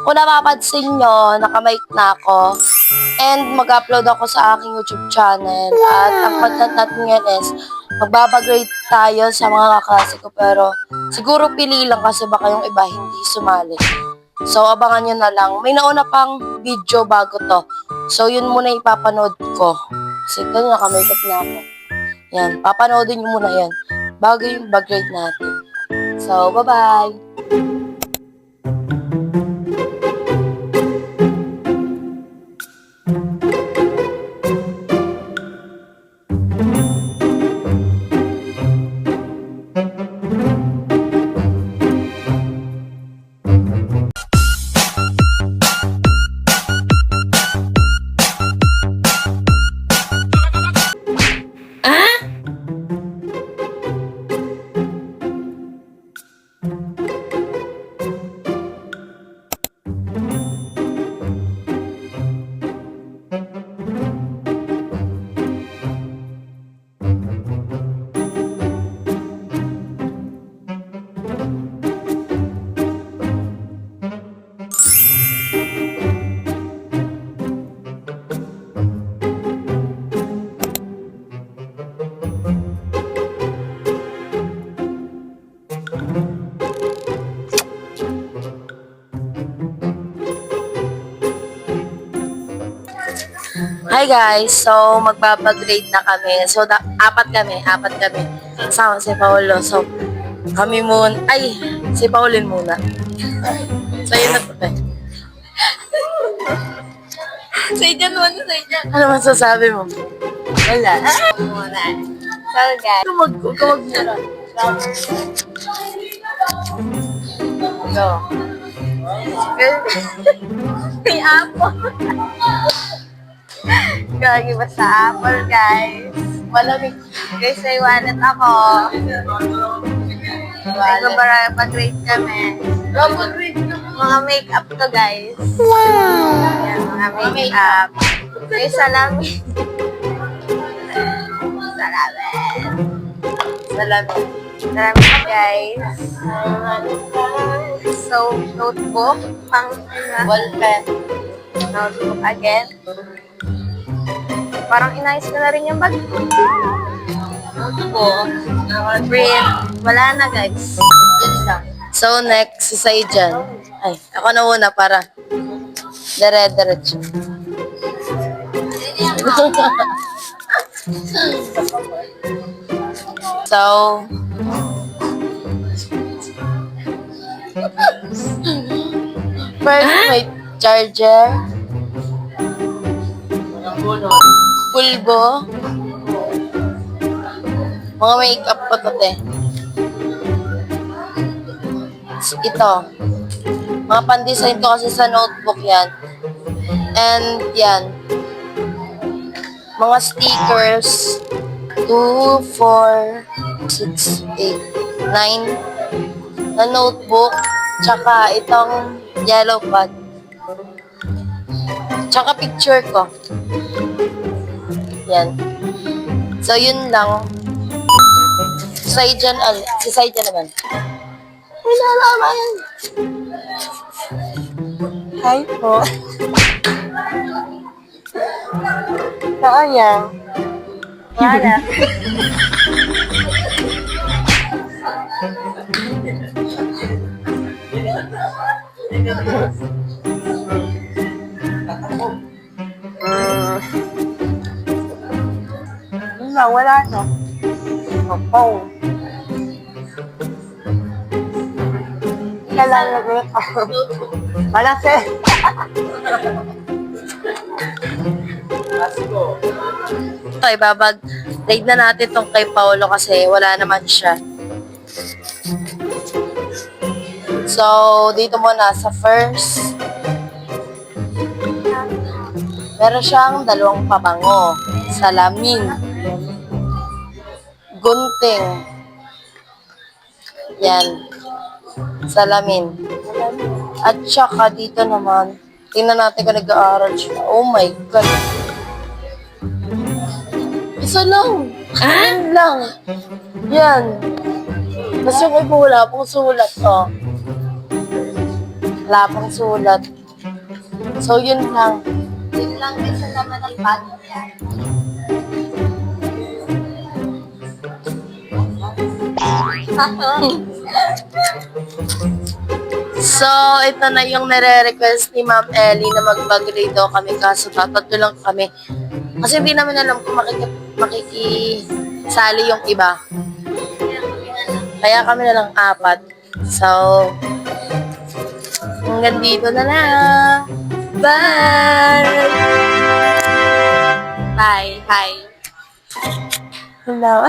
Kung napapansin nyo, nakamike na ako. And mag-upload ako sa aking YouTube channel. At ang content natin ngayon is magbabagrade tayo sa mga kaklase ko. Pero siguro pili lang kasi baka yung iba hindi sumali. So abangan nyo na lang. May nauna pang video bago to. So yun muna ipapanood ko. Kasi ito nakamakeup na ako. Yan, papanoodin nyo muna yan. Bago yung bagrade natin. So, bye-bye! Hi guys, so magbabagrade na kami. So apat kami. Kasama si Paolo. So kami muna, si Paulin muna. So yun na po tayo. Ano masasabi mo? Wala. Muna. So guys, Huwag ka magmura. go. May apple. Gagi ba sa apple, guys? Malamig. Guys, may wallet ako. Nagbabagrade kami. Mga makeup to, guys. Wow! Yan, mga makeup. Guys, salamin. Salamin, guys. So, notebook. Ball pen. Notebook again. Parang inayos ko na rin yung bag. Notebook. Print. Wala na, guys. Yun lang. So next, si Saijan. Ay, ako na muna para dire-diretso. So, first may charger, pulbo, mga makeup pa to, te. Ito, mga pan-design ko kasi sa notebook yan. And yan, mga stickers, 2, 4, 6, 8, 9 na notebook, tsaka itong yellow pad, tsaka picture ko. Yan. So, yun lang. Si Saijan naman. Wala naman. Hi po. Saan yan? Wala. Wala no. Oh. Kailangan ako. Wala sir. Okay, babag-grade na natin tong kay Paolo kasi wala naman siya. So, dito muna sa first. Meron siyang 2 pabango. Salamin. Gunting. Yan. Salamin. At saka dito naman, tingnan natin kung nag-aaral siya. Oh my God. Isa lang. Yan lang. Yan. Tapos yung iba wala pong sulat, oh. Wala pang sulat. So, yun lang. Yun lang din sa laman ng bag niya. So, ito na yung nire-request ni Ma'am Ellie na mag-grade daw kami kaso tatatlo lang kami. Kasi hindi namin alam kung makikisali yung iba. Kaya kami na lang apat. So, hanggang dito na lang. Bye! Bye. Hi. Hello.